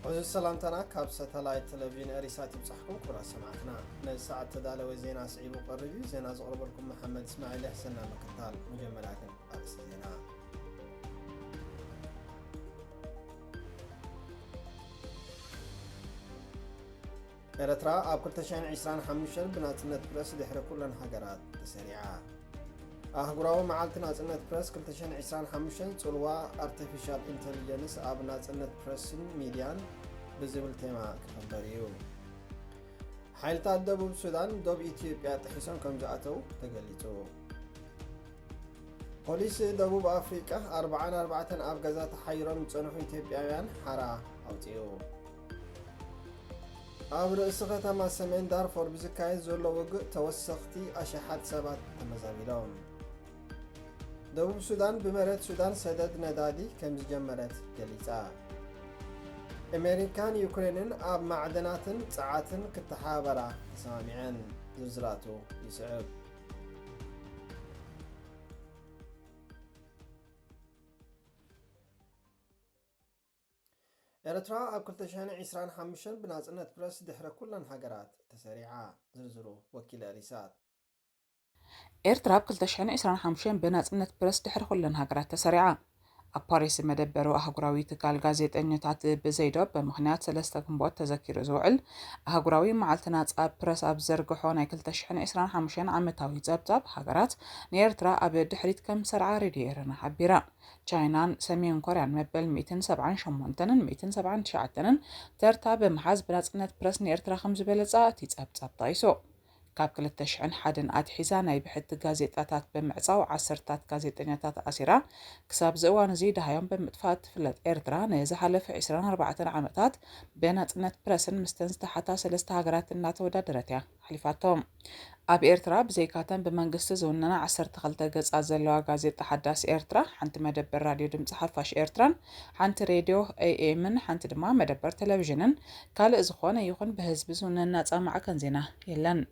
وزي السلامتنا كاب ساتلايت تلفزيون اريسات يبصحكم كرة سمعتنا نساعة تدالة وزينا سعيب وقربي زينا زغرب لكم محمد اسماعيل حسنا مكتال مجملات فارس زينا إرترا أب كل تشان عسران حمشن بناتنا برس دحر كلن حجرات سريعة أهجراو معلتنا ناتنا برس كل تشان عسران حمشن تلوا artificial intelligence أب ناتنا برس ميديان بزبل تيما كخبريو حيلتا دبوب السودان دوب إثيوبيا تحسن كم جاءتو تقليتو بوليس دبوب أفريقيا 4 أب جزات حيران تصنعوا إثيوبيان حرا أوتيو أب رئيس ختام سمين دارفور بزكاية زولو وقع توسختي أشحات سبات تمزابيلون دبوب السودان بمرات السودان سدد ندادي كم جمرت جليتا أمريكان يوكرينن أب معدناتن ساعاتن كتحابرة سامعين زرزراتو يسعب إرترا أب كل تشان عسران حمشن بنازنة برس دحر كلن حجرات تسريعة زرزرو وكيل أريسات إرترا بكل تشحن إسران حمشين بنازنة برس دحر كلن هاجرات تسريعة أباريس مدبرو أهجراوي تقال غازيت أنيتات بزيدو بمخنيات سلسة كمبوت تذكير زوعل أهجراوي معلتنات أب برس أب زرقحون أي كل تشحن إسران حمشين عمتاوي زبزب هاجرات نيرترا أب دحريت كم سرعة ريديرنا حبيرا تشاينان سمين كوريان مبل 278 279 ترتا بمحاز بنازنة برس نيرترا 5 بلزا تيزبزب طايسو كاب كل تشحن حدن أتحزان أي بحت غازيتات بمعصاو عصرتات غازيتنياتات أسيرا كساب زوان زيد هايون بمتفات فلت إيرترا نيزا حلف 24 عامتات بينات برسن مستنزت حتى سلسة هاجرات الناتو دادرتيا حليفاتهم أب إيرترا بزيكاتن بمنغست زوننا 12 ገጽ ዘለዋ ጋዜጣ ሓዳስ ኤርትራ ሓንቲ መደበር ራድዮ ድምፂ ሓፋሽ ኤርትራን ሓንቲ ሬድዮ ኤኤምን ሓንቲ ድማ መደበር ቴሌቪዥንን ካልእ ዝኾነ ይኹን ብህዝቢ ዝውነና ጻማዕከን ዜና የለን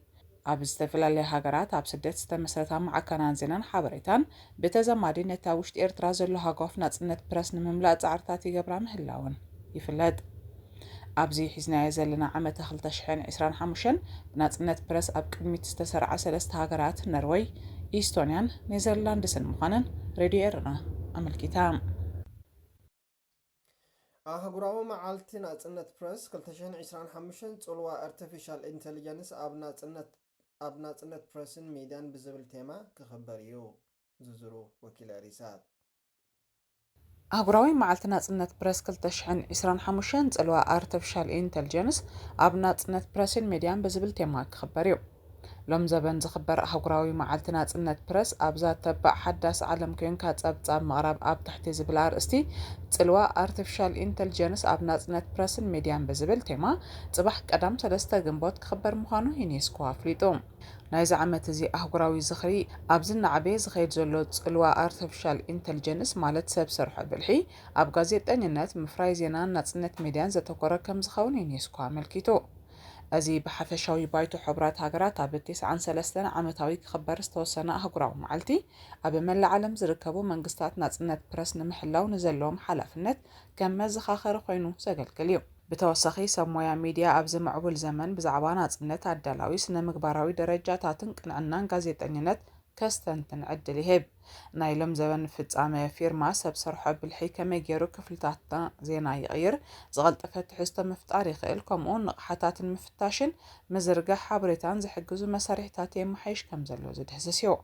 ኣብ ዝተፈላለዩ ሃገራት ኣብ ስደት ዝተመስረታ ማዕከናን ዜናን ሓበሬታን ብተዘማዲ ነታ ውሽጢ ኤርትራ ዘሎ ሃጓፍ ናጽነት ፕረስ ንምምላእ ጻዕርታት ይገብራ ምህላውን ይፍለጥ ኣብዚ ሒዝናዮ ዘለና ዓመት 2025 ብናጽነት ፕረስ ኣብ ቅድሚት ዝተሰርዓ ሰለስተ ሃገራት ነርዌይ፣ ኢስቶንያን ኔዘርላንድስን ምዃነን ሬድዮ ኤርትራ ኣመልኪታ። أهجراو معلتي ناتنا برس كل تشان عسران حمشن تلوا artificial intelligence أب ناتنا برسن ميدان بزبل تيما كخبريو زرزرو وكيل أريسات أهجراوي معلتي ناتنا برس كل تشان عسران حمشن تلوا artificial intelligence أب ناتنا برسن ميدان بزبل تيما كخبريو لوم زبن زخبر أهجراوي معلتي ناتنا برس أبزات تبع حداس عالم كين كاتب مغرب أب تحت زبلار استي تلوا artificial intelligence أب ناتنا برسن ميدان بزبل تيما صباح قدام سلسته جنبوت كخبر مخانو يونسكو أفريطو نايز عمت زي أهجراوي زخري أبزن عبي زخيد زلو تلوا artificial intelligence مالت سب سرح بالحي أب غازيت أنينات مفرايزينا ناتنا ميدان زتوكورا كم زخون يونسكو ملكيتو أزي بحفشاوي بايتو حبرات هاجرات عبتيس عن 3 عامتاوي كخبر استوسنا أهجراو معلتي أبي مل العالم زركبو منقستات ناتنت برس نمحلاو نزلهم حلفنت كم مزخاخر خوينو سجل كليو بتوسخي سمويا ميديا أبز معبول زمن بزعبان ناتنت عدلاوي سنة مقباراوي درجاتاتن كنعنان غازيتانينت كستنتن عدلي هب نايلم زبن فتصامه فيرما سب سرحه بالحكمه جيرو كفلتاتنا زينا يغير زغلط فتحسته مفتار يخيل كمون نقحتات المفتاشن مزرقه حبريتان زحجزو مسارحتات يمحيش كم زلو زد حسسيو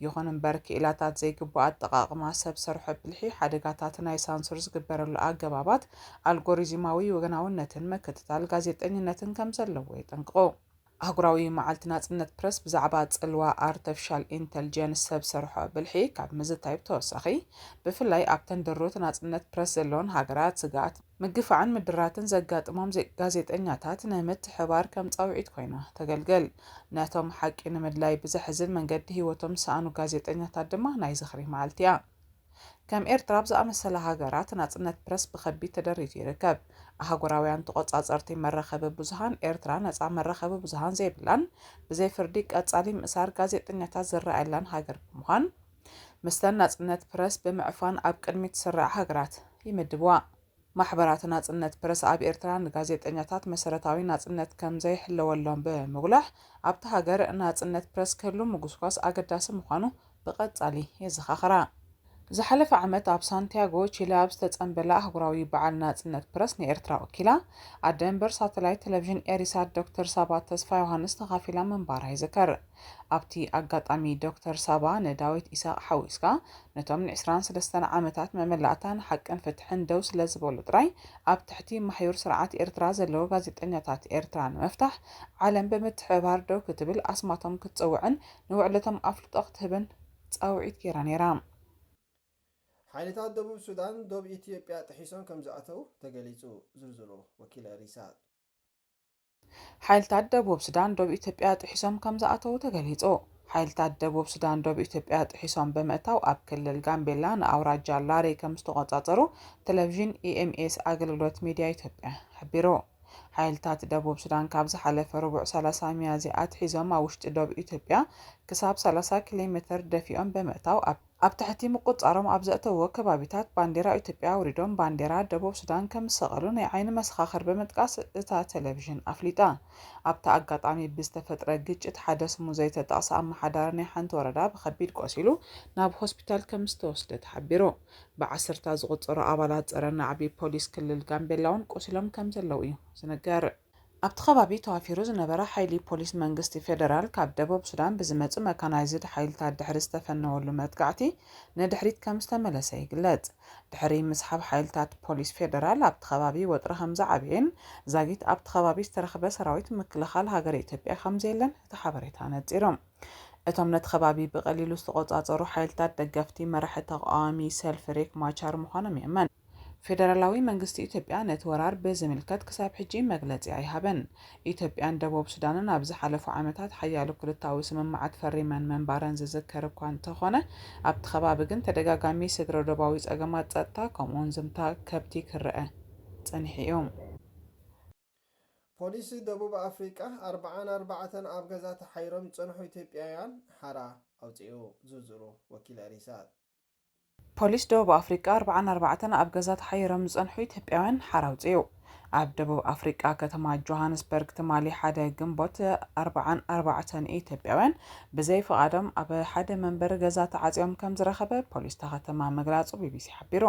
يخون مبارك إلاتات زي قبوات دقاق ما سب سرحه بالحي حدقاتاتنا يسانسورز قبرلو أقبابات الغوريزماوي وغناونتن مكتتال غازيتانينتن كم زلو ويتنقو أهجراوي معلتي ناتنت برس بزعبات تلوا artificial intelligence سب سرحه بالحي كاب مزتايب توسخي بفلاي أبتن دروت ناتنت برس زلون هاجرات سقات مقفع عن مدراتن زقات أمام زي غازيت أنياتات نمت حوار كم تصوعيت كوينة تقلقل ناتهم حق إن مدلاي بزحزن من قد هيوتهم سانو غازيت أنياتات دما نايزخري معلتيا كم إيرترا بزأمثل هاجرات ناتنت برس بخبي تدريت يركب أهجراويان تقصصرتي مرخبة بزهان إيرترا نصع مرخبة بزهان زي بلان بزي فرديك أتصالي مسار غازيتنياتات زرع إعلان هاجر بمخان مستن ناتنت برس بمعفان أب قدمي تسرع هاجرات يمدبوا ማሕበራት ናጽነት ፕረስ ኣብ ኤርትራ ንጋዜጠኛታት መሰረታዊ ናጽነት ከም ዘይሕለወሎም ብምጉላሕ ኣብቲ ሃገር ናጽነት ፕረስ ክህሉ ምጉስጓስ ኣገዳሲ ምዃኑ ብቐጻሊ የዘኻኽራ። ዝሓለፈ ዓመት ኣብ ሳንቲያጎ ቺሊ ኣብ ዝተጸንበለ ኣህጉራዊ በዓል ናጽነት ፕረስ ንኤርትራ ወኪላ ኣደ እምበር ሳተላይት ቴሌቭዥን ኤሪሳት ዶክተር ሳባ ተስፋ ዮሃንስ ተኻፊላ ምንባራ ይዝከር። ኣብቲ ኣጋጣሚ ዶክተር ሳባ ንዳዊት ኢሳቅ ሓዊስካ ነቶም ን23 ዓመታት መመላእታን ሓቅን ፍትሕን ደው ስለ ዝበሉ ጥራይ ኣብ ትሕቲ ማሕዩር ስርዓት ኤርትራ ዘለዉ ጋዜጠኛታት ኤርትራ ንምፍታሕ ዓለም ብምትሕብባር ደው ክትብል ኣስማቶም ክትፅውዕን ንውዕለቶም ኣፍልጦ ክትህብን ፃውዒት ጌራ ነይራ። ሓይልታት ደቡብ ሱዳን ዶብ ኢትዮጵያ ጥሒሶም ከም ዝኣተው ተገሊጹ። ዝርዝሩ ወኪል ሪሳት። ሓይልታት ደቡብ ሱዳን ዶብ ኢትዮጵያ ጥሒሶም ከም ዝኣተው ተገሊጹ። ሓይልታት ደቡብ ሱዳን ዶብ ኢትዮጵያ ጥሒሶም ብምእታው ኣብ ክልል ጋምቤላ ንኣውራጃ ላሬ ከም ዝተቆጻጸሩ ቴሌቭዥን ኢኤምኤስ ኣገልግሎት ሚድያ ኢትዮጵያ ሓቢሩ። ሓይልታት ደቡብ ሱዳን ካብ ዝሓለፈ ርቡዕ 30 ሚያዝያ ኣትሒዞም ኣብ ውሽጢ ዶብ ኢትዮጵያ ክሳብ 30 ኪሎ ሜትር ደፊኦም ብምእታው ኣብ ትሕቲ ምቁጻሮም ኣብ ዘእተዎ ከባቢታት ባንዴራ ኢትዮጵያ ውሪዶም ባንዴራ ደቡብ ሱዳን ከም ዝሰቐሉ ናይ ዓይኒ መሰኻኽር ብምጥቃስ እታ ቴሌቭዥን ኣፍሊጣ። ኣብቲ ኣጋጣሚ ብዝተፈጥረ ግጭት ሓደ ስሙ ዘይተጠቕሰ ኣመሓዳሪ ናይ ሓንቲ ወረዳ ብከቢድ ቆሲሉ ናብ ሆስፒታል ከም ዝተወስደ ተሓቢሩ። ብዓሰርታ ዝቑጸሩ ኣባላት ጸረ ናዕቢ ፖሊስ ክልል ጋምቤላ እውን ቆሲሎም ከም ዘለው እዩ ዝነገር። ኣብቲ ከባቢ ተዋፊሩ ዝነበረ ሓይሊ ፖሊስ መንግስቲ ፌደራል ካብ ደቡብ ሱዳን ብዝመጹ መካናይዝድ ሓይልታት ድሕሪ ዝተፈነወሉ መጥቃዕቲ ንድሕሪት ከም ዝተመለሰ ይግለጽ። ድሕሪ ምስሓብ ሓይልታት ፖሊስ ፌደራል ኣብቲ ከባቢ ወጥሪ ከም ዝዓብየን ዛጊት ኣብቲ ከባቢ ዝተረኸበ ሰራዊት ምክልኻል ሃገር ኢትዮጵያ ከም ዘየለን እቲ ሓበሬታ ነጺሮም። እቶም ነቲ ከባቢ ብቐሊሉ ዝተቆጻጸሩ ሓይልታት ደገፍቲ መራሒ ተቃዋሚ ሰልፊ ሪክ ማቻር ምዃኖም ይእመን። ፌደራላዊ መንግስቲ ኢትዮጵያ ነቲ ወራር ብዝምልከት ክሳብ ሕጂ መግለጺ ኣይሃበን። ኢትዮጵያን ደቡብ ሱዳንን ኣብ ዝሓለፉ ዓመታት ሓያሎ ክልታዊ ስምምዓት ፈሪመን መንባረን ዝዝከር እኳ እንተኾነ ኣብቲ ከባቢ ግን ተደጋጋሚ ስድረ ደባዊ ጸገማት ጸጥታ ከምኡውን ዝምታ ከብቲ ክርአ ጸኒሑ እዩ። ፖሊስ ደቡብ ኣፍሪቃ 44 ኣብ ገዛ ተሓይሮም ዝጸንሑ ኢትዮጵያውያን ሓራ ኣውፂኡ። ዝርዝሩ ወኪል ሪሳት። ፖሊስ ደቡብ ኣፍሪቃ 44 ኣብ ገዛ ተሓይሮም ዝጸንሑ ኢትዮጵያውያን ሓራ ኣውፂኡ። ኣብ ደቡብ ኣፍሪቃ ከተማ ጆሃንስበርግ ትማሊ ሓደ ግንቦት 44 ኢትዮጵያውያን ብዘይ ፍቓዶም ኣብ ሓደ መንበሪ ገዛ ተዓጽዮም ከም ዝረኸበ ፖሊስ ከተማ ምግላጹ ቢቢሲ ሓቢሩ።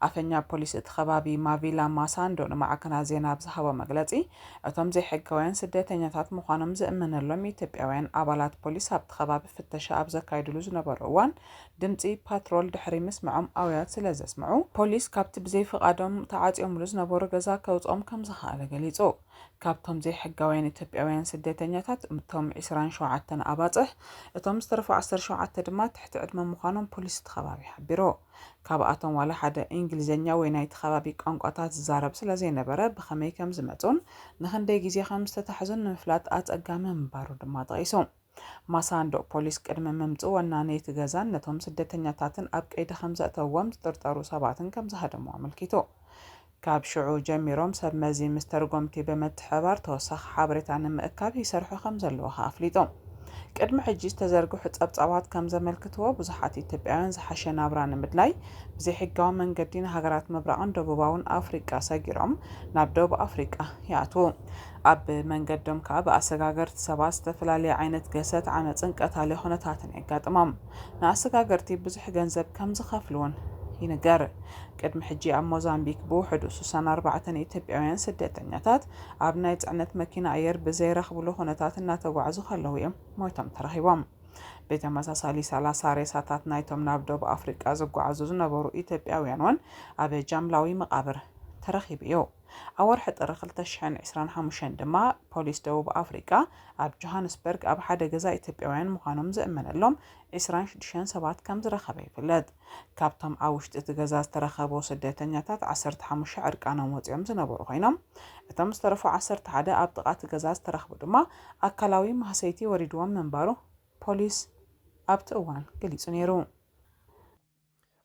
ኣፈኛ ፖሊስ እቲ ከባቢ ማቪላ ማሳንዶ ንማዕከናት ዜና ብዝሃቦ መግለጺ እቶም ዘይሕጋውያን ስደተኛታት ምዃኖም ዝእመነሎም ኢትዮጵያውያን ኣባላት ፖሊስ ኣብቲ ከባቢ ፍተሻ ኣብ ዘካይድሉ ዝነበሩ እዋን ድምፂ ፓትሮል ድሕሪ ምስምዖም ኣውያት ስለ ዘስምዑ ፖሊስ ካብቲ ብዘይ ፍቓዶም ተዓጽዮምሉ ዝነበሩ ገዛ ከውጾም ከም ዝኸኣለ ገሊጹ። ካብቶም ዘይሕጋውያን ኢትዮጵያውያን ስደተኛታት እቶም 27 ኣባጽሕ እቶም ዝተረፉ 17 ድማ ትሕቲ ዕድመ ምዃኖም ፖሊስ እቲ ከባቢ ሓቢሩ። ካብኣቶም ዋላ ሓደ እንግሊዝኛ ወይ ናይቲ ከባቢ ቋንቋታት ዝዛረብ ስለ ዘይነበረ ብኸመይ ከም ዝመጹን ንኽንደይ ግዜ ከም ዝተታሕዙን ንምፍላጥ ኣጸጋሚ ምንባሩ ድማ ጠቒሱ። ማሳንዶ ፖሊስ ቅድሚ ምምጽኡ ወናኒ እቲ ገዛን ነቶም ስደተኛታትን ኣብ ቀይዲ ከም ዘእተውዎም ዝጥርጠሩ ሰባትን ከም ዝሃደሙ ኣመልኪቱ። ካብ ሽዑ ጀሚሮም ሰብ መዚ ምስ ተርጎምቲ ብምትሕብባር ተወሳኺ ሓበሬታ ንምእካብ ይሰርሑ ከም ዘለዉ ኣፍሊጡ። ቅድሚ ሕጂ ዝተዘርግሑ ጸብጻባት ከም ዘመልክትዎ ብዙሓት ኢትዮጵያውያን ዝሓሸ ናብራ ንምድላይ ብዘይሕጋዊ መንገዲ ንሃገራት ምብራቕን ደቡባውን ኣፍሪቃ ሰጊሮም ናብ ደቡብ ኣፍሪቃ ይኣትዉ። ኣብ መንገዶም ከዓ ብኣሰጋገርቲ ሰባት ዝተፈላለየ ዓይነት ገሰት ዓመፅን ቀታሊ ኩነታትን የጋጥሞም። ንኣሰጋገርቲ ብዙሕ ገንዘብ ከም ዝኸፍልውን ይንገር። ቅድሚ ሕጂ ኣብ ሞዛምቢክ ብውሕዱ 64 ኢትዮጵያውያን ስደተኛታት ኣብ ናይ ጽዕነት መኪና ኣየር ብዘይረኽብሉ ኩነታት እናተጓዓዙ ከለዉ እዮም ሞይቶም ተረኺቦም። ብተመሳሳሊ 30 ሬሳታት ናይቶም ናብ ደቡብ ኣፍሪቃ ዝጓዓዙ ዝነበሩ ኢትዮጵያውያን እውን ኣብ ጃምላዊ መቓብር ተረኺቡ እዩ። ኣብ ወርሒ ጥሪ 2025 ድማ ፖሊስ ደቡብ ኣፍሪቃ ኣብ ጆሃንስበርግ ኣብ ሓደ ገዛ ኢትዮጵያውያን ምዃኖም ዝእመነሎም 26 ሰባት ከም ዝረኸበ ይፍለጥ። ካብቶም ኣብ ውሽጢ እቲ ገዛ ዝተረኸቡ ስደተኛታት 15 ዕርቃኖም ወፂኦም ዝነበሩ ኮይኖም እቶም ዝተረፉ 11 ኣብ ጥቓ እቲ ገዛ ዝተረኸቡ ድማ ኣካላዊ ማህሰይቲ ወሪድዎም ምንባሩ ፖሊስ ኣብቲ እዋን ገሊጹ ነይሩ።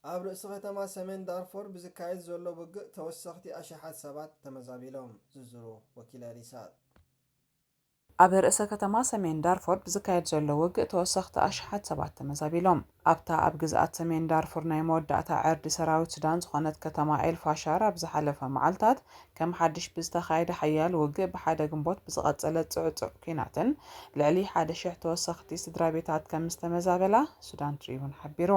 ኣብ ርእሲ ከተማ ሰሜን ዳርፎር ብዝካየድ ዘሎ ውግእ ተወሰኽቲ ኣሽሓት ሰባት ተመዛቢሎም። ዝርዝሩ ወኪል ሪሳት። ኣብ ርእሰ ከተማ ሰሜን ዳርፉር ብዝካየድ ዘሎ ውግእ ተወሰኽቲ ኣሽሓት ሰባት ተመዛቢሎም ኣብታ ኣብ ግዝኣት ሰሜን ዳርፉር ናይ መወዳእታ ዕርዲ ሰራዊት ሱዳን ዝኾነት ከተማ ኤልፋሻር ኣብ ዝሓለፈ መዓልታት ከም ሓድሽ ብዝተኻየደ ሓያል ውግእ ብሓደ ግንቦት ብዝቐጸለ ጽዑጽዕ ኩናትን ልዕሊ 1,000 ተወሰኽቲ ስድራ ቤታት ከም ዝተመዛበላ ሱዳን ትሪቡን ሓቢሩ።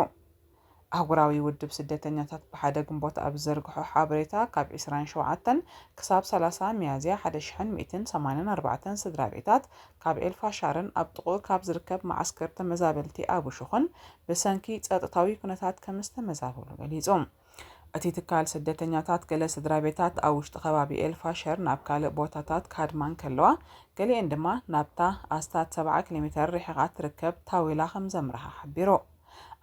ኣህጉራዊ ውድብ ስደተኛታት ብሓደ ግንቦት ኣብ ዘርግሖ ሓበሬታ ካብ 27 ክሳብ 30 ሚያዝያ 1184 ስድራ ቤታት ካብ ኤልፋሻርን ኣብ ጥቕኡ ካብ ዝርከብ ማዓስከር ተመዛበልቲ ኣብ ውሽኹን ብሰንኪ ጸጥታዊ ኩነታት ከም ዝተመዛበሉ ገሊጹ። እቲ ትካል ስደተኛታት ገለ ስድራ ቤታት ኣብ ውሽጢ ከባቢ ኤልፋሸር ናብ ካልእ ቦታታት ካድማን ከለዋ ገሊአን ድማ ናብታ ኣስታት 70 ኪሎ ሜትር ርሒቓ ትርከብ ታዊላ ከም ዘምርሓ ሓቢሩ።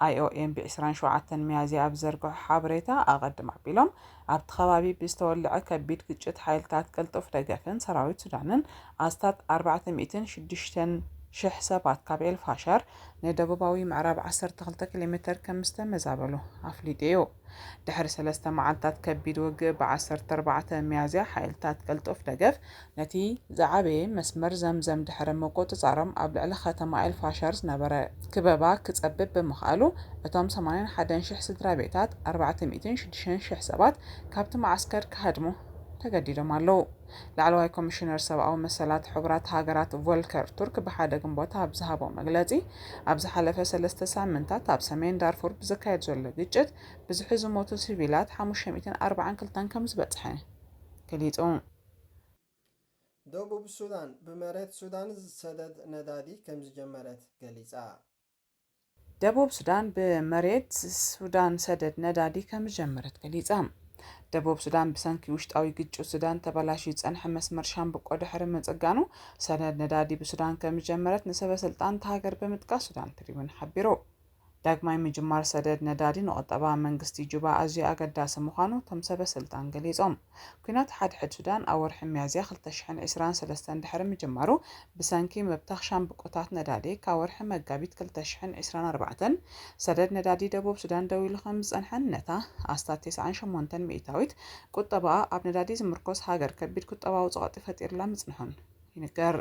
IOM ብ27 ሚያዝያ ኣብ ዘርግሖ ሓበሬታ ኣቐድም ኣቢሎም ኣብቲ ከባቢ ብዝተወልዐ ከቢድ ግጭት ሓይልታት ቅልጡፍ ደገፍን ሰራዊት ሱዳንን ኣስታት 406,000 ሰባት ካብ ኤልፋሻር ንደቡባዊ ምዕራብ 12 ኪሎ ሜትር ከም ዝተመዛበሉ ኣፍሊጡ እዩ። ድሕሪ 3 መዓልታት ከቢድ ውግእ ብ14 ሚያዝያ ሓይልታት ቅልጡፍ ደገፍ ነቲ ዝዓበየ መስመር ዘምዘም ድሕሪ ምቁፅጻሮም ኣብ ልዕሊ ከተማ ኤልፋሻር ዝነበረ ክበባ ክጸብብ ብምኽኣሉ እቶም 81,000 ስድራ ቤታት 406,000 ሰባት ካብቲ ማዓስከር ክሃድሙ ተገዲዶም ኣለዉ። ላዕለዋይ ኮሚሽነር ሰብኣዊ መሰላት ሕቡራት ሃገራት ቮልከር ቱርክ ብሓደ ግንቦት ኣብ ዝሃቦ መግለጺ ኣብ ዝሓለፈ 3 ሳምንታት ኣብ ሰሜን ዳርፉር ብዝካየድ ዘሎ ግጭት ብዙሕ ዝሞቱ ሲቪላት 542 ከም ዝበጽሐ ገሊጹ። ደቡብ ሱዳን ብመሬት ሱዳን ሰደድ ነዳዲ ከም ዝጀመረት ገሊጻ። ደቡብ ሱዳን ብመሬት ሱዳን ሰደድ ነዳዲ ከም ዝጀመረት ገሊጻ። ደቡብ ሱዳን ብሰንኪ ውሽጣዊ ግጭት ሱዳን ተበላሽዩ ዝጸንሐ መስመር ሻምብቆ ድሕሪ ምጽጋኑ ሰደድ ነዳዲ ብሱዳን ከም ዝጀመረት ንሰበስልጣን እታ ሃገር ብምጥቃስ ሱዳን ትሪቡን ሓቢሩ። ዳግማይ ምጅማር ሰደድ ነዳዲ ንቁጠባ መንግስቲ ጁባ ኣዝዩ ኣገዳሲ ምዃኑ እቶም ሰበስልጣን ገሊጾም። ኩናት ሓድሕድ ሱዳን ኣብ ወርሒ ሚያዝያ 2023 ድሕሪ ምጅማሩ ብሰንኪ ምብታኽ ሻምብቆታት ነዳዲ ካብ ወርሒ መጋቢት 2024 ሰደድ ነዳዲ ደቡብ ሱዳን ደው ኢሉ ከም ዝጸንሐን ነታ ኣስታት 98 ሚእታዊት ቁጠባኣ ኣብ ነዳዲ ዝምርኮስ ሃገር ከቢድ ቁጠባዊ ጸቕጢ ፈጢሩላ ምጽንሑን ይንገር።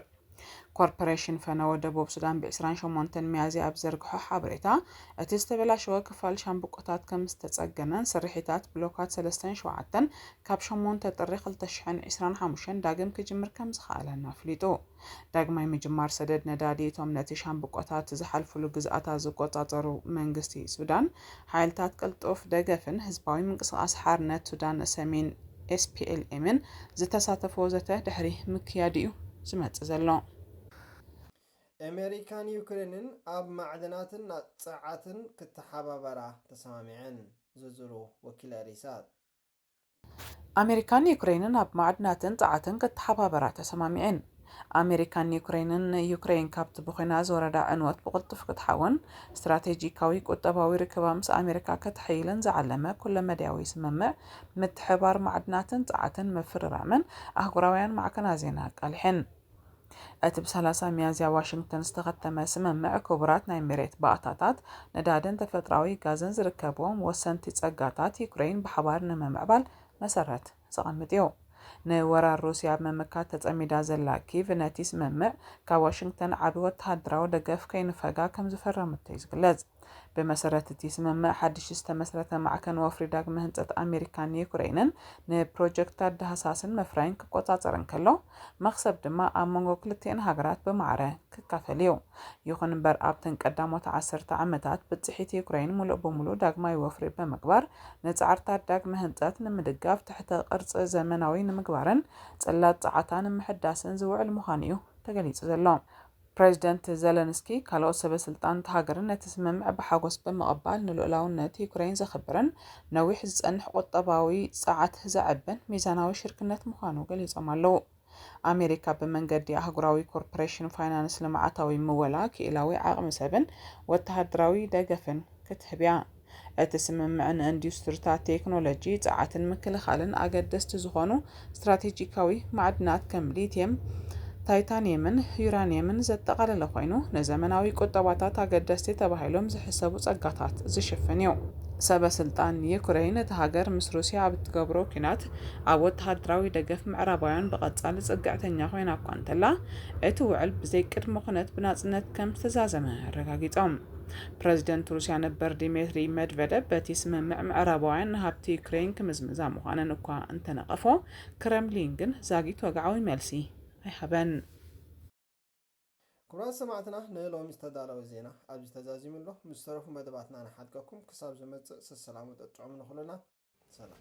ኮርፖሬሽን ፈነወ ደቡብ ሱዳን ብ28 ሚያዝያ ኣብ ዘርግሖ ሓበሬታ እቲ ዝተበላሸወ ክፋል ሻምብቆታት ከም ዝተጸገነን ስርሒታት ብሎካት 37 ካብ 8 ጥሪ 2025 ዳግም ክጅምር ከም ዝኽኣለን ኣፍሊጡ። ዳግማይ ምጅማር ሰደድ ነዳዲ እቶም ነቲ ሻምብቆታት ዝሓልፍሉ ግዝኣታት ዝቆጻጸሩ መንግስቲ ሱዳን ሓይልታት ቅልጡፍ ደገፍን ህዝባዊ ምንቅስቓስ ሓርነት ሱዳን ሰሜን SPLMን ዝተሳተፈ ወዘተ ድሕሪ ምክያድ እዩ ዝመጽእ ዘሎ። ኣሜሪካን ዩክሬንን ኣብ ማዕድናትን ጸዓትን ክትሓባበራ ተሰማሚዐን ዝርዝሩ ወኪል ሪሳት። ኣሜሪካን ዩክሬንን ኣብ ማዕድናትን ጸዓትን ክትሓባበራ ተሰማሚዐን። ኣሜሪካን ዩክሬንን ዩክሬን ካብቲ ብኹናት ዝወረዳ ዕንወት ብቕልጡፍ ክትሓውን ስትራቴጂካዊ ቁጠባዊ ርክባ ምስ ኣሜሪካ ከተሕይልን ዝዓለመ ኩለመድያዊ ስምምዕ ምትሕብባር ማዕድናትን ጸዓትን ምፍርራምን ኣህጉራውያን ማዕከናት ዜና ኣቃሊሐን። እቲ ብ30 ሚያዝያ ዋሽንግተን ዝተኸተመ ስምምዕ ክቡራት ናይ መሬት ባእታታት ነዳድን ተፈጥራዊ ጋዝን ዝርከብዎም ወሰንቲ ጸጋታት ዩክሬን ብሓባር ንምምዕባል መሰረት ዘቐምጥ እዩ። ንወራር ሩስያ ብምምካት ተጸሚዳ ዘላ ኪቭ ነቲ ስምምዕ ካብ ዋሽንግተን ዓቢ ወተሃደራዊ ደገፍ ከይንፈጋ ከም ዝፈረመቶ እዩ ዝግለጽ። ብመሰረት እቲ ስምምዕ ሓድሽ ዝተመስረተ ማዕከን ወፍሪ ዳግመ ህንጸት ኣሜሪካን ዩክሬንን ንፕሮጀክታት ዳሃሳስን መፍራይን ክቆጻጸርን ከሎ መኽሰብ ድማ ኣብ መንጎ ክልቲአን ሃገራት ብማዕረ ክካፈል እዩ። ይኹን እምበር ኣብተን ቀዳሞት 10 ዓመታት ብጽሒት ዩክሬን ሙሉእ ብምሉእ ዳግማዊ ወፍሪ ብምግባር ንጻዕርታት ዳግመ ህንጸት ንምድጋፍ ትሕተ ቅርጺ ዘመናዊ ንምግባርን ጽላት ጸዓታ ንምሕዳስን ዝውዕል ምዃኑ እዩ ተገሊጹ ዘሎ። ፕሬዚደንት ዘለንስኪ ካልኦት ሰበስልጣን ሃገርን ነቲ ስምምዕ ብሓጎስ ብምቕባል ንልኡላውነት ዩክሬን ዘኽብርን ነዊሕ ዝጸንሕ ቁጠባዊ ጸዓት ዘዕብን ሚዛናዊ ሽርክነት ምዃኑ ገሊጾም ኣለዉ። ኣሜሪካ ብመንገዲ ኣህጉራዊ ኮርፖሬሽን ፋይናንስ ልምዓታዊ ምወላ ክኢላዊ ዓቕሚ ሰብን ወተሃደራዊ ደገፍን ክትህብ እያ። እቲ ስምምዕ ንኢንዱስትሪታት ቴክኖሎጂ ጸዓትን ምክልኻልን ኣገደስቲ ዝኾኑ ስትራቴጂካዊ ማዕድናት ከም ሊትየም ታይታኒየምን ዩራኒየምን ዘጠቃለለ ኮይኑ ንዘመናዊ ቁጠባታት አገደስቲ ተባሂሎም ዝሕሰቡ ጸጋታት ዝሽፍን እዩ። ሰበስልጣን ዩክሬን እቲ ሃገር ምስ ሩስያ ኣብ እትገብሮ ኩናት ኣብ ወተሃደራዊ ደገፍ ምዕራባውያን ብቐጻሊ ጽግዕተኛ ኮይና እኳ እንተላ እቲ ውዕል ብዘይ ቅድመ ኩነት ብናጽነት ከም ዝተዛዘመ ኣረጋጊጾም። ፕረዚደንት ሩስያ ነበር ዲሚትሪ ሜድቬዴቭ በቲ ስምምዕ ምዕራባውያን ንሃብቲ ዩክሬን ክምዝምዛ ምዃነን እኳ እንተነቐፎ ክሬምሊን ግን ዛጊት ወግዓዊ መልሲ ኣይሃበን። كبرات سمعتنا نلوم استداروا الزينة أبي تزازيم الله مسترف مدباتنا نحدكم كساب زمت السلام وتطعمنا خلنا سلام.